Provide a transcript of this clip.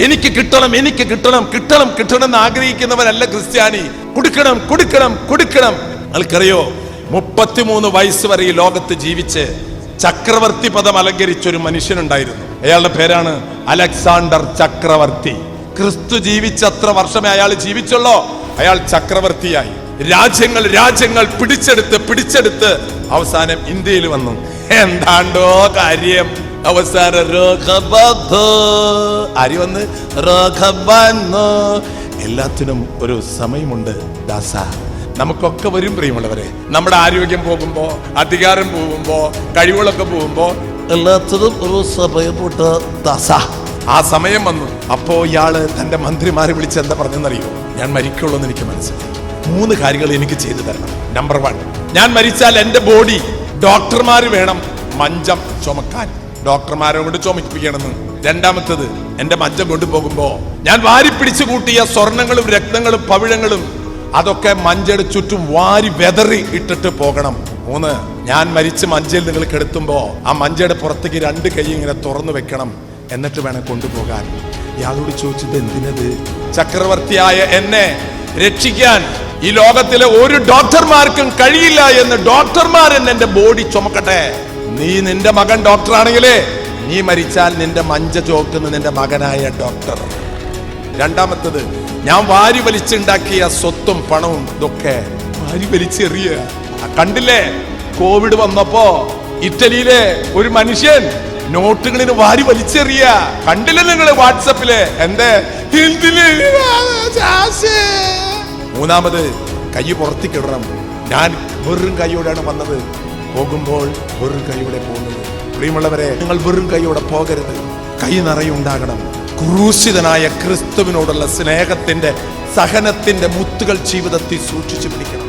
എനിക്ക് കിട്ടണം, എനിക്ക് കിട്ടണം, കിട്ടണം, കിട്ടണം എന്ന് ആഗ്രഹിക്കുന്നവരല്ല ക്രിസ്ത്യാനി. കൊടുക്കണം, കൊടുക്കണം, കൊടുക്കണം. നിങ്ങൾക്കറിയോ, 33 വയസ്സ് വരെ ഈ ലോകത്ത് ജീവിച്ച് ചക്രവർത്തി പദം അലങ്കരിച്ച ഒരു മനുഷ്യനുണ്ടായിരുന്നു. അയാളുടെ പേരാണ് അലക്സാണ്ടർ ചക്രവർത്തി. ക്രിസ്തു ജീവിച്ചത്ര വർഷമേ അയാൾ ജീവിച്ചുള്ളോ, അയാൾ ചക്രവർത്തിയായി. രാജ്യങ്ങൾ രാജ്യങ്ങൾ പിടിച്ചെടുത്ത് അവസാനം ഇന്ത്യയിൽ വന്നു. എന്താണ്ടോ കാര്യം. അവസാനം എല്ലാത്തിനും ഒരു സമയമുണ്ട് ദാസ. നമുക്കൊക്കെ വരും പ്രിയമുള്ളവരെ. നമ്മുടെ ആരോഗ്യം പോകുമ്പോ, അധികാരം പോകുമ്പോ, കഴിവുകളൊക്കെ പോകുമ്പോ എല്ലാത്തിനും ഒരു സമയമുണ്ട് ദാസ. ആ സമയം വന്നു. അപ്പോ ഇയാള് തന്റെ മന്ത്രിമാരെ വിളിച്ച് എന്താ പറഞ്ഞെന്നറിയോ? ഞാൻ മരിക്കുള്ളൂ എന്ന് എനിക്ക് മനസ്സിലായി. 3 കാര്യങ്ങൾ എനിക്ക് ചെയ്തു തരണം. നമ്പർ 1, ഞാൻ മരിച്ചാൽ എന്റെ ബോഡി ഡോക്ടർമാര് വേണം മഞ്ചം ചുമക്കാൻ, ഡോക്ടർമാരെ കൊണ്ട് ചുമപ്പിക്കണമെന്ന്. രണ്ടാമത്തത്, എന്റെ മഞ്ചം കൊണ്ടുപോകുമ്പോ ഞാൻ വാരി പിടിച്ചു കൂട്ടിയ സ്വർണങ്ങളും രക്തങ്ങളും പവിഴങ്ങളും അതൊക്കെ മഞ്ചയുടെ ചുറ്റും വാരി വെതറി ഇട്ടിട്ട് പോകണം. 3, ഞാൻ മരിച്ച് മഞ്ചയിൽ നിങ്ങൾ കിടത്തുമ്പോ ആ മഞ്ചയുടെ പുറത്തേക്ക് 2 കൈ ഇങ്ങനെ തുറന്നു വെക്കണം, എന്നിട്ട് വേണം കൊണ്ടുപോകാൻ. ഇയാളോട് ചോദിച്ചത് എന്തിനത്? ചക്രവർത്തിയായ എന്നെ രക്ഷിക്കാൻ ഈ ലോകത്തിലെ ഒരു ഡോക്ടർമാർക്കും കഴിയില്ല എന്ന് ഡോക്ടർമാരൻ എന്റെ ബോഡി ചുമക്കട്ടെ. നീ നിന്റെ മകൻ ഡോക്ടറാണെങ്കിലേ നീ മരിച്ചാൽ നിന്റെ മഞ്ച ചോക്കുന്ന നിന്റെ മകനായ ഡോക്ടർ. രണ്ടാമത്തത്, ഞാൻ വാരി വലിച്ചുണ്ടാക്കിയ സ്വത്തും പണവും ഇതൊക്കെ വാരി വലിച്ചെറിയ. കണ്ടില്ലേ, കോവിഡ് വന്നപ്പോ ഇറ്റലിയിലെ ഒരു മനുഷ്യൻ നോട്ടുകളിന് വാരി വലിച്ചെറിയ. കണ്ടില്ലേ നിങ്ങള് വാട്സപ്പില്? എന്തേ? മൂന്നാമത്, കൈ പുറത്തേക്കിടണം. ഞാൻ വെറും കൈയോടെയാണ് വന്നത്, പോകുമ്പോൾ വെറും കൈയോടെ പോകുന്നത്. പ്രിയമുള്ളവരെ, നിങ്ങൾ വെറും കൈയോടെ പോകരുത്. കൈ നിറയുണ്ടാകണം. ക്രൂശിതനായ ക്രിസ്തുവിനോടുള്ള സ്നേഹത്തിന്റെ, സഹനത്തിന്റെ മുത്തുകൾ ജീവിതത്തിൽ സൂക്ഷിച്ചു പിടിക്കണം.